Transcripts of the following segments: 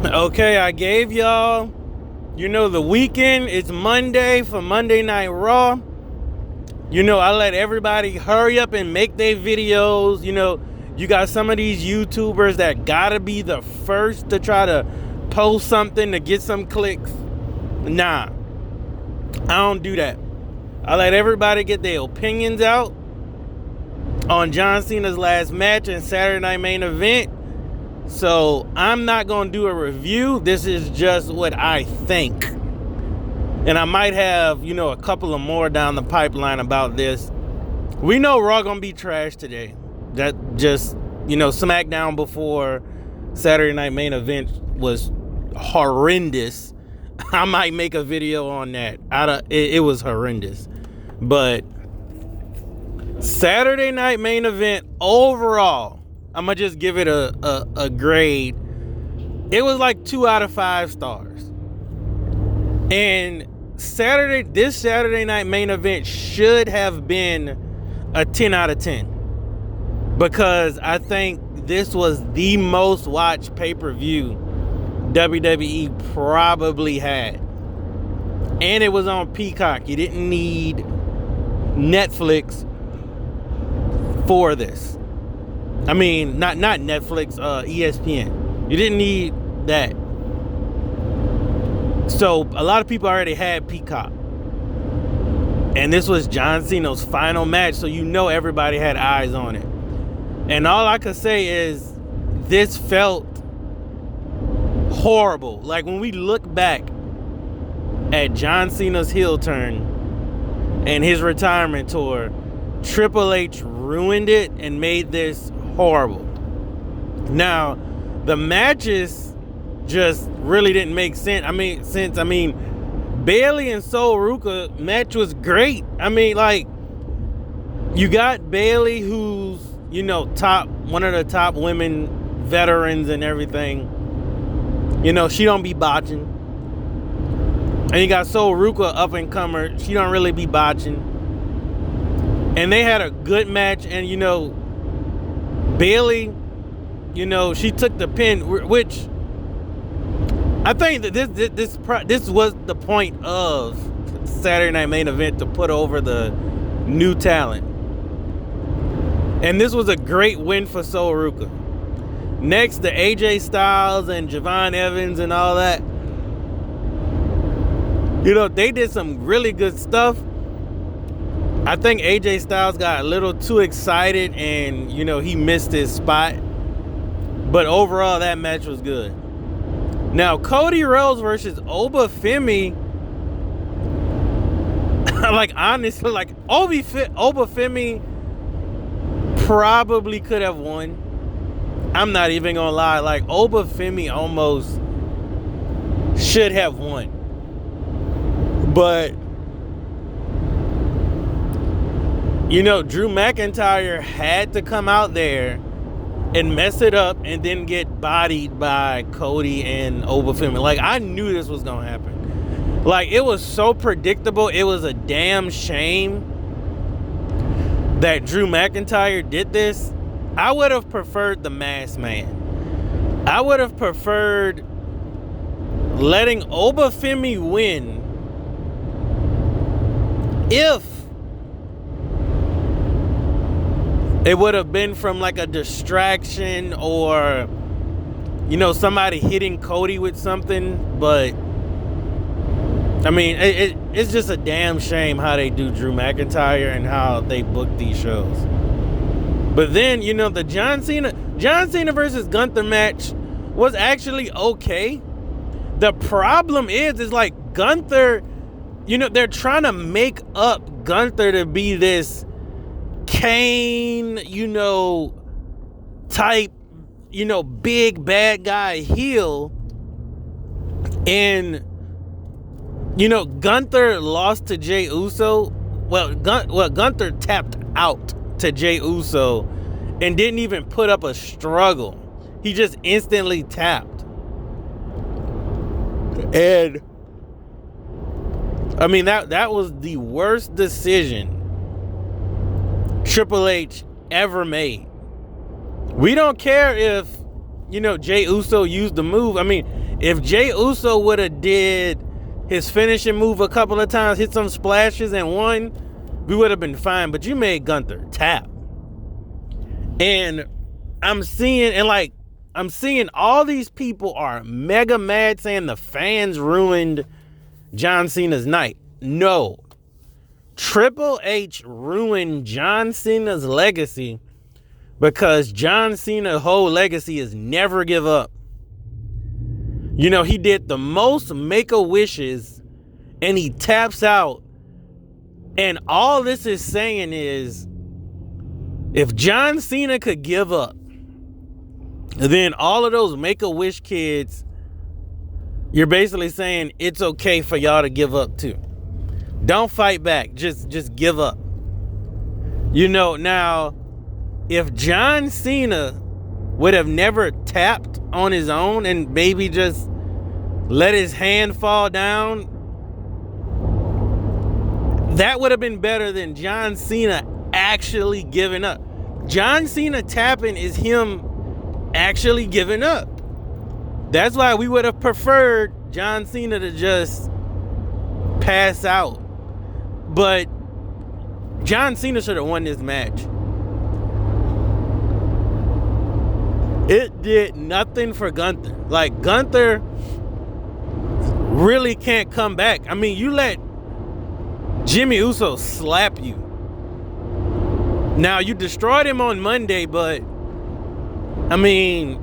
Okay, I gave y'all, the weekend. It's Monday for Monday Night Raw. I let everybody hurry up and make their videos. You got some of these YouTubers that gotta be the first to try to post something to get some clicks. Nah, I don't do that. I let everybody get their opinions out on John Cena's last match and Saturday Night Main Event. So I'm not going to do a review. This is just what I think. And I might have, a couple of more down the pipeline about this. We know Raw going to be trash today. That just, SmackDown before Saturday Night Main Event was horrendous. I might make a video on that. It was horrendous. But Saturday Night Main Event overall, I'm going to just give it a grade. It was like 2 out of 5 stars. And this Saturday Night Main Event should have been a 10 out of 10. Because I think this was the most watched pay-per-view WWE probably had. And it was on Peacock. You didn't need Netflix for this. I mean, not Netflix, ESPN. You didn't need that. So a lot of people already had Peacock. And this was John Cena's final match, so everybody had eyes on it. And all I could say is this felt horrible. Like when we look back at John Cena's heel turn and his retirement tour, Triple H ruined it and made this horrible. Now, the matches just really didn't make sense. Bayley and Sol Ruka match was great. You got Bayley, who's one of the top women veterans and everything. She don't be botching. And you got Sol Ruka, up and comer. She don't really be botching. And they had a good match. And Bayley, she took the pin, which I think that this was the point of Saturday Night Main Event, to put over the new talent. And this was a great win for Sol Ruka. Next, the AJ Styles and Javon Evans and all that. They did some really good stuff. I think AJ Styles got a little too excited and, he missed his spot. But overall, that match was good. Now, Cody Rhodes versus Obafemi. Honestly, Obafemi probably could have won. I'm not even gonna lie. Obafemi almost should have won. But Drew McIntyre had to come out there and mess it up and then get bodied by Cody and Obafemi. I knew this was gonna happen. It was so predictable. It was a damn shame that Drew McIntyre did this. I would have preferred the Masked Man. I would have preferred letting Obafemi win if it would have been from a distraction or, somebody hitting Cody with something. But, it's just a damn shame how they do Drew McIntyre and how they book these shows. But then, the John Cena versus Gunther match was actually okay. The problem is Gunther, they're trying to make up Gunther to be this Kane, type, big bad guy heel. And, Gunther lost to Jey Uso. Well, Gunther tapped out to Jey Uso and didn't even put up a struggle. He just instantly tapped. And that was the worst decision Triple H ever made. We don't care if, Jey Uso used the move. If Jey Uso would have did his finishing move a couple of times, hit some splashes and won, we would have been fine. But you made Gunther tap. And I'm seeing all these people are mega mad saying the fans ruined John Cena's night. No. Triple H ruined John Cena's legacy because John Cena's whole legacy is never give up. You know, he did the most Make-A-Wishes and he taps out. And all this is saying is, if John Cena could give up, then all of those Make-A-Wish kids, you're basically saying it's okay for y'all to give up too. Don't fight back. Just give up. You know, now, if John Cena would have never tapped on his own and maybe just let his hand fall down, that would have been better than John Cena actually giving up. John Cena tapping is him actually giving up. That's why we would have preferred John Cena to just pass out. But John Cena should have won this match. It did nothing for Gunther. Like, Gunther really can't come back. I mean, you let Jimmy Uso slap you. Now, you destroyed him on Monday, but I mean,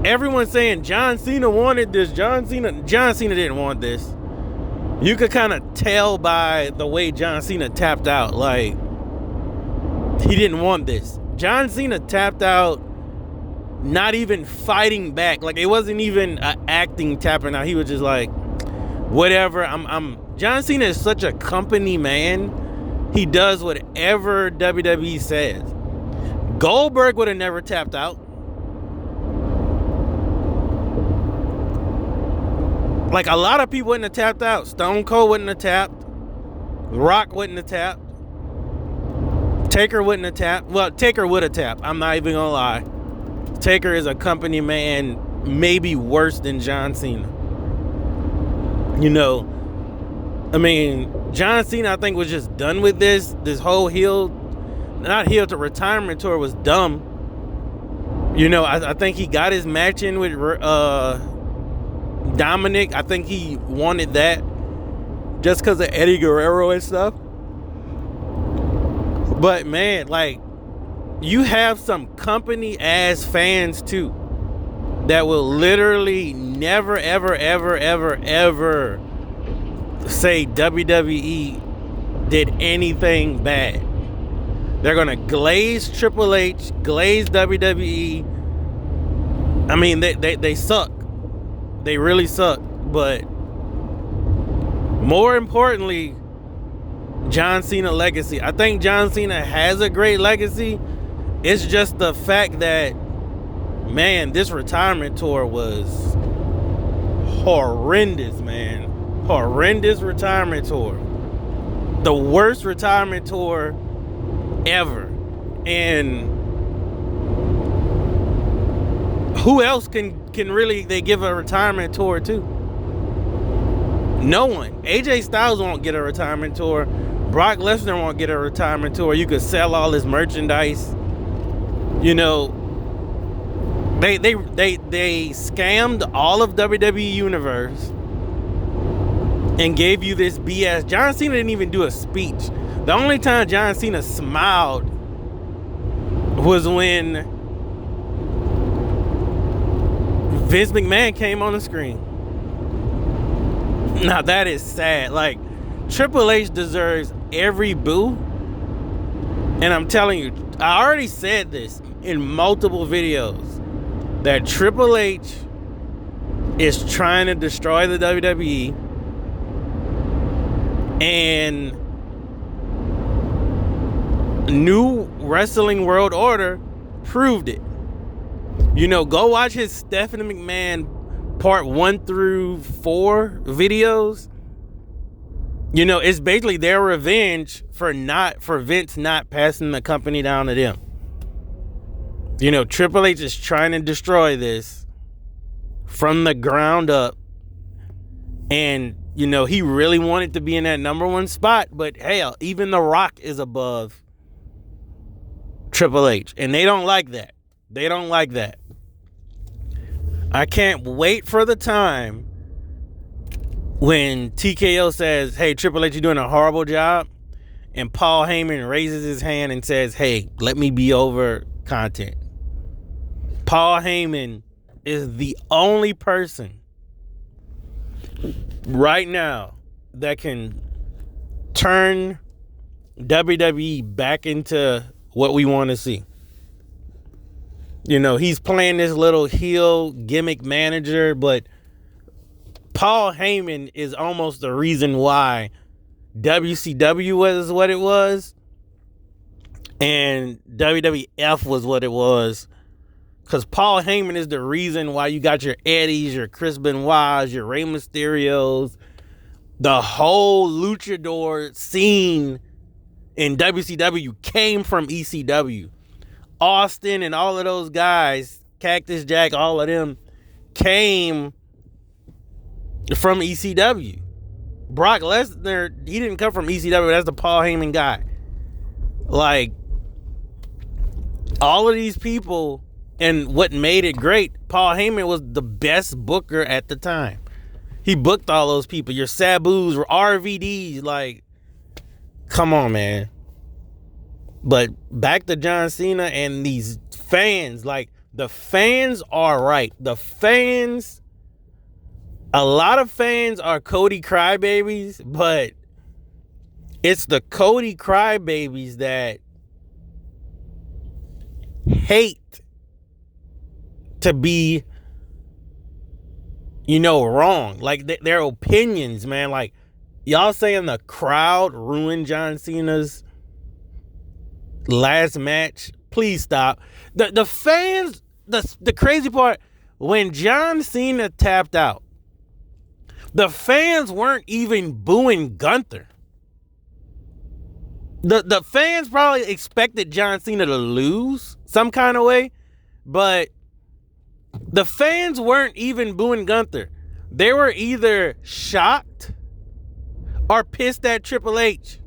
everyone's saying John Cena wanted this. John Cena didn't want this. You could kind of tell by the way John Cena tapped out. Like, he didn't want this. John Cena tapped out not even fighting back. Like, it wasn't even acting tapping out. He was just like, whatever. John Cena is such a company man. He does whatever WWE says. Goldberg would have never tapped out. Like, a lot of people wouldn't have tapped out. Stone Cold wouldn't have tapped. Rock wouldn't have tapped. Taker wouldn't have tapped. Well, Taker would have tapped. I'm not even gonna lie. Taker is a company man, maybe worse than John Cena. You know, I mean, John Cena, I think, was just done with this. This whole not heel to retirement tour was dumb. You know, I think he got his match in with Dominic. I think he wanted that just because of Eddie Guerrero and stuff. But man, like, you have some company ass fans too that will literally never ever say WWE did anything bad. They're gonna glaze Triple H, glaze WWE. I mean, they suck. They really suck. But more importantly, John Cena legacy. I think John Cena has a great legacy. It's just the fact that, man, this retirement tour was horrendous, man. Horrendous retirement tour. The worst retirement tour ever. And who else can really they give a retirement tour to? No one. AJ Styles won't get a retirement tour. Brock Lesnar won't get a retirement tour. You could sell all his merchandise. You know, they scammed all of WWE Universe and gave you this BS. John Cena didn't even do a speech. The only time John Cena smiled was when Vince McMahon came on the screen. Now that is sad. Like, Triple H deserves every boo. And I'm telling you, I already said this in multiple videos, that Triple H is trying to destroy the WWE. And New Wrestling World Order proved it. You know, go watch his Stephanie McMahon part 1 through 4 videos. You know, it's basically their revenge for Vince not passing the company down to them. You know, Triple H is trying to destroy this from the ground up. And, you know, he really wanted to be in that number one spot. But hell, even The Rock is above Triple H. And they don't like that. They don't like that. I can't wait for the time when TKO says, hey, Triple H, you're doing a horrible job. And Paul Heyman raises his hand and says, hey, let me be over content. Paul Heyman is the only person right now that can turn WWE back into what we want to see. You know, he's playing this little heel gimmick manager, but Paul Heyman is almost the reason why WCW was what it was and WWF was what it was. Because Paul Heyman is the reason why you got your Eddies, your Chris Benoits, your Rey Mysterios, the whole luchador scene in WCW came from ECW. Austin and all of those guys, Cactus Jack, all of them came from ECW. Brock Lesnar, he didn't come from ECW. That's the Paul Heyman guy. Like, all of these people, and what made it great, Paul Heyman was the best booker at the time. He booked all those people. Your Sabus, RVDs, like, come on, man. But back to John Cena and these fans. Like, the fans are right. The fans, a lot of fans are Cody crybabies, but it's the Cody crybabies that hate to be, you know, wrong. Like, their opinions, man. Like, y'all saying the crowd ruined John Cena's last match. Please stop. The fans, the crazy part, when John Cena tapped out, the fans weren't even booing Gunther. The fans probably expected John Cena to lose some kind of way, but the fans weren't even booing Gunther. They were either shocked or pissed at Triple H.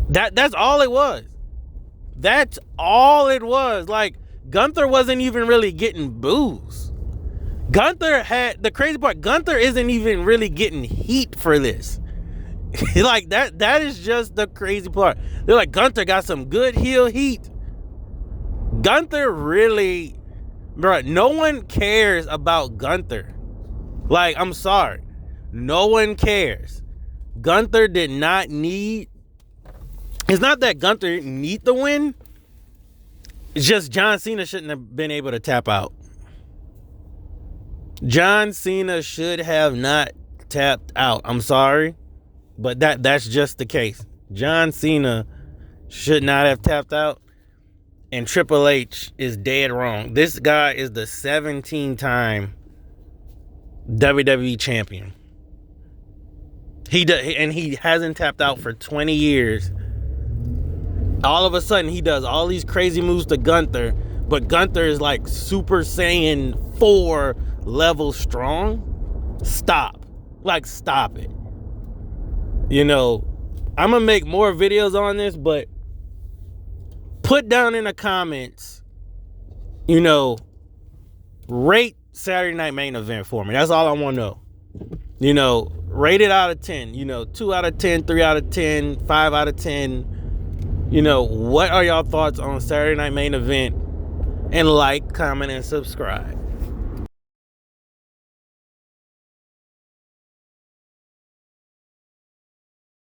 That's all it was. That's all it was. Like, Gunther wasn't even really getting boos. Gunther had, the crazy part, Gunther isn't even really getting heat for this. Like, that is just the crazy part. They're like, Gunther got some good heel heat. Gunther really, bro, no one cares about Gunther. Like, I'm sorry. No one cares. Gunther did not need, it's not that Gunther didn't need the win. It's just John Cena shouldn't have been able to tap out. John Cena should have not tapped out. I'm sorry, but that's just the case. John Cena should not have tapped out, and Triple H is dead wrong. This guy is the 17-time WWE champion. He hasn't tapped out for 20 years. All of a sudden, he does all these crazy moves to Gunther, but Gunther is like Super Saiyan 4 level strong. Stop. Like, stop it. You know, I'm going to make more videos on this, but put down in the comments, you know, rate Saturday Night Main Event for me. That's all I want to know. You know, rate it out of 10. You know, 2 out of 10, 3 out of 10, 5 out of 10. You know, what are y'all thoughts on Saturday Night Main Event? And like, comment, and subscribe.